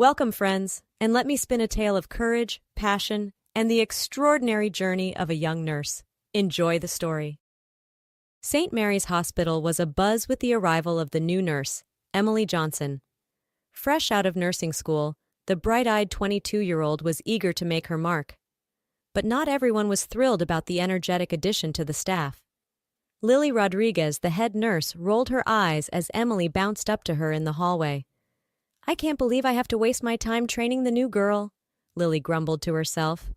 Welcome, friends, and let me spin a tale of courage, passion, and the extraordinary journey of a young nurse. Enjoy the story. St. Mary's Hospital was abuzz with the arrival of the new nurse, Emily Johnson. Fresh out of nursing school, the bright-eyed 22-year-old was eager to make her mark. But not everyone was thrilled about the energetic addition to the staff. Lily Rodriguez, the head nurse, rolled her eyes as Emily bounced up to her in the hallway. "I can't believe I have to waste my time training the new girl," Lily grumbled to herself.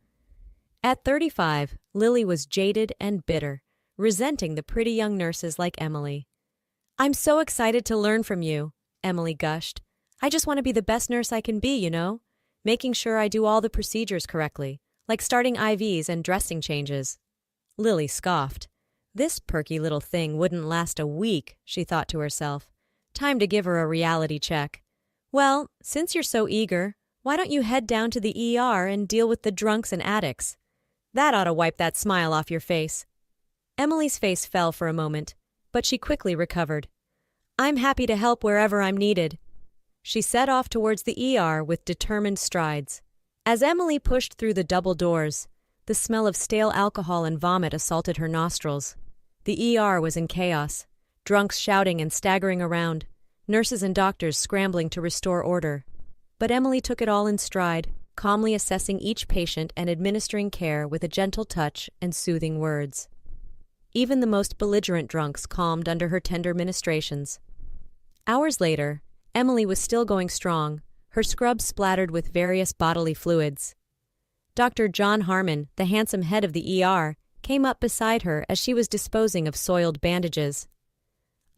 At 35, Lily was jaded and bitter, resenting the pretty young nurses like Emily. "I'm so excited to learn from you," Emily gushed. "I just want to be the best nurse I can be, making sure I do all the procedures correctly, like starting IVs and dressing changes." Lily scoffed. This perky little thing wouldn't last a week, she thought to herself. Time to give her a reality check. "Well, since you're so eager, why don't you head down to the ER and deal with the drunks and addicts? That ought to wipe that smile off your face." Emily's face fell for a moment, but she quickly recovered. "I'm happy to help wherever I'm needed." She set off towards the ER with determined strides. As Emily pushed through the double doors, the smell of stale alcohol and vomit assaulted her nostrils. The ER was in chaos, drunks shouting and staggering around, nurses and doctors scrambling to restore order. But Emily took it all in stride, calmly assessing each patient and administering care with a gentle touch and soothing words. Even the most belligerent drunks calmed under her tender ministrations. Hours later, Emily was still going strong, her scrub splattered with various bodily fluids. Dr. John Harmon, the handsome head of the ER, came up beside her as she was disposing of soiled bandages.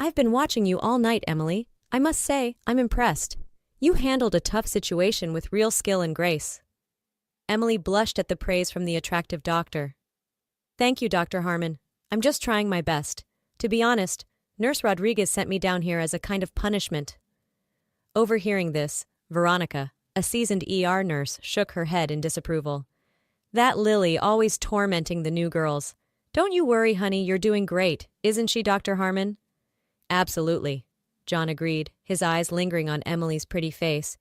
"I've been watching you all night, Emily. I must say, I'm impressed. You handled a tough situation with real skill and grace." Emily blushed at the praise from the attractive doctor. "Thank you, Dr. Harmon. I'm just trying my best. To be honest, Nurse Rodriguez sent me down here as a kind of punishment." Overhearing this, Veronica, a seasoned ER nurse, shook her head in disapproval. "That Lily always tormenting the new girls. Don't you worry, honey, you're doing great, isn't she, Dr. Harmon?" "Absolutely," John agreed, his eyes lingering on Emily's pretty face.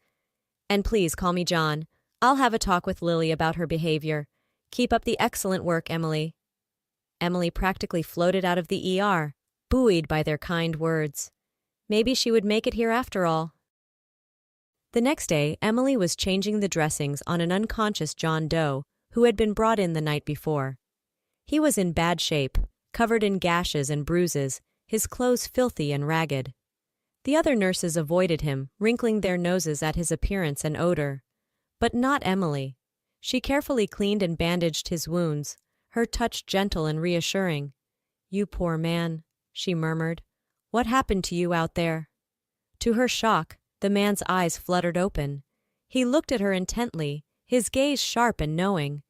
"And please call me John. I'll have a talk with Lily about her behavior. Keep up the excellent work, Emily." Emily practically floated out of the ER, buoyed by their kind words. Maybe she would make it here after all. The next day, Emily was changing the dressings on an unconscious John Doe who had been brought in the night before. He was in bad shape, covered in gashes and bruises, his clothes filthy and ragged. The other nurses avoided him, wrinkling their noses at his appearance and odor. But not Emily. She carefully cleaned and bandaged his wounds, her touch gentle and reassuring. "You poor man," she murmured. "What happened to you out there?" To her shock, the man's eyes fluttered open. He looked at her intently, his gaze sharp and knowing.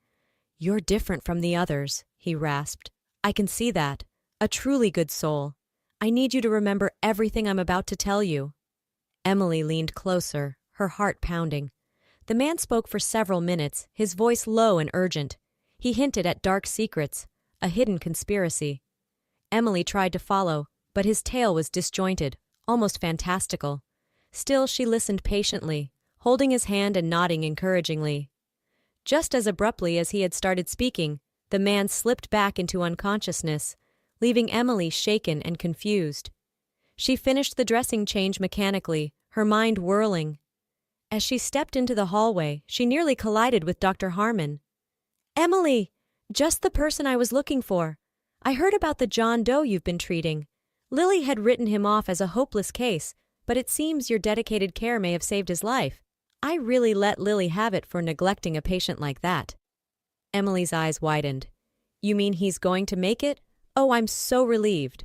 "You're different from the others," he rasped. "I can see that. A truly good soul. I need you to remember everything I'm about to tell you." Emily leaned closer, her heart pounding. The man spoke for several minutes, his voice low and urgent. He hinted at dark secrets, a hidden conspiracy. Emily tried to follow, but his tale was disjointed, almost fantastical. Still, she listened patiently, holding his hand and nodding encouragingly. Just as abruptly as he had started speaking, the man slipped back into unconsciousness, leaving Emily shaken and confused. She finished the dressing change mechanically, her mind whirling. As she stepped into the hallway, she nearly collided with Dr. Harmon. "Emily! Just the person I was looking for. I heard about the John Doe you've been treating. Lily had written him off as a hopeless case, but it seems your dedicated care may have saved his life. I really let Lily have it for neglecting a patient like that." Emily's eyes widened. "You mean he's going to make it? Oh, I'm so relieved."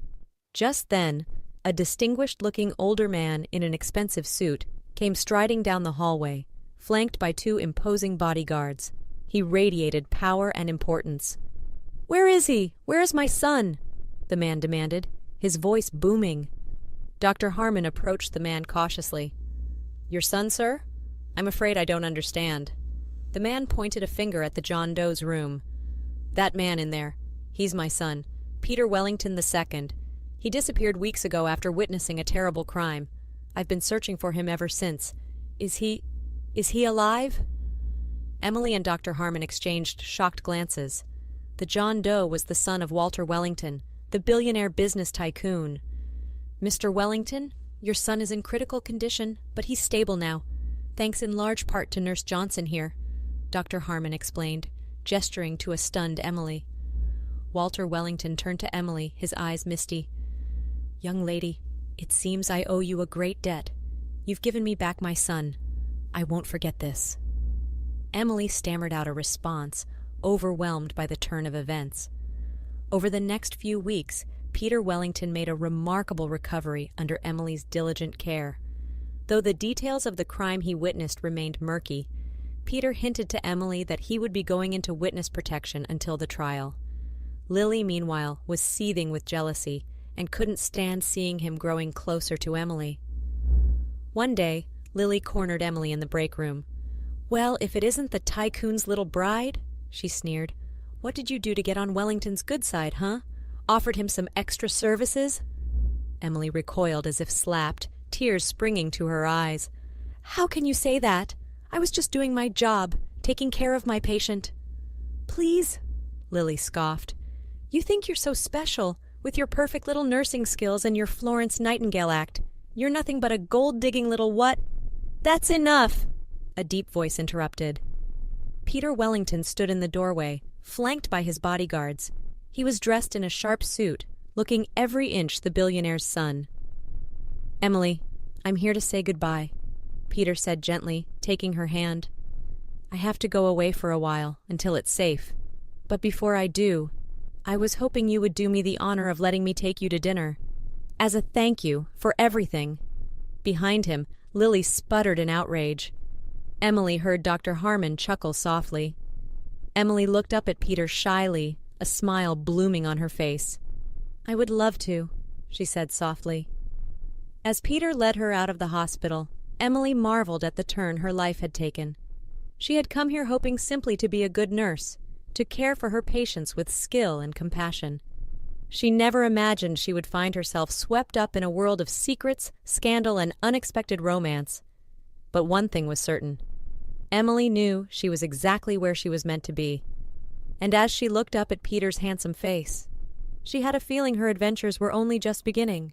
Just then, a distinguished-looking older man in an expensive suit came striding down the hallway, flanked by two imposing bodyguards. He radiated power and importance. "Where is he? Where is my son?" the man demanded, his voice booming. Dr. Harmon approached the man cautiously. "Your son, sir? I'm afraid I don't understand." The man pointed a finger at the John Doe's room. "That man in there. He's my son, Peter Wellington II. He disappeared weeks ago after witnessing a terrible crime. I've been searching for him ever since. Is he..." Is he alive?" Emily and Dr. Harmon exchanged shocked glances. The John Doe was the son of Walter Wellington, the billionaire business tycoon. "Mr. Wellington, your son is in critical condition, but he's stable now, thanks in large part to Nurse Johnson here," Dr. Harmon explained, gesturing to a stunned Emily. Walter Wellington turned to Emily, his eyes misty. "Young lady, it seems I owe you a great debt. You've given me back my son. I won't forget this." Emily stammered out a response, overwhelmed by the turn of events. Over the next few weeks, Peter Wellington made a remarkable recovery under Emily's diligent care. Though the details of the crime he witnessed remained murky, Peter hinted to Emily that he would be going into witness protection until the trial. Lily, meanwhile, was seething with jealousy and couldn't stand seeing him growing closer to Emily. One day, Lily cornered Emily in the break room. "Well, if it isn't the tycoon's little bride," she sneered. "What did you do to get on Wellington's good side, huh? Offered him some extra services?" Emily recoiled as if slapped, tears springing to her eyes. "How can you say that? I was just doing my job, taking care of my patient." "Please?" Lily scoffed. "You think you're so special, with your perfect little nursing skills and your Florence Nightingale act. You're nothing but a gold-digging little what—" "That's enough!" a deep voice interrupted. Peter Wellington stood in the doorway, flanked by his bodyguards. He was dressed in a sharp suit, looking every inch the billionaire's son. "Emily, I'm here to say goodbye," Peter said gently, taking her hand. "I have to go away for a while, until it's safe. But before I do, I was hoping you would do me the honor of letting me take you to dinner. As a thank you for everything." Behind him, Lily sputtered in outrage. Emily heard Dr. Harmon chuckle softly. Emily looked up at Peter shyly, a smile blooming on her face. "I would love to," she said softly. As Peter led her out of the hospital, Emily marveled at the turn her life had taken. She had come here hoping simply to be a good nurse, to care for her patients with skill and compassion. She never imagined she would find herself swept up in a world of secrets, scandal, and unexpected romance. But one thing was certain. Emily knew she was exactly where she was meant to be. And as she looked up at Peter's handsome face, she had a feeling her adventures were only just beginning.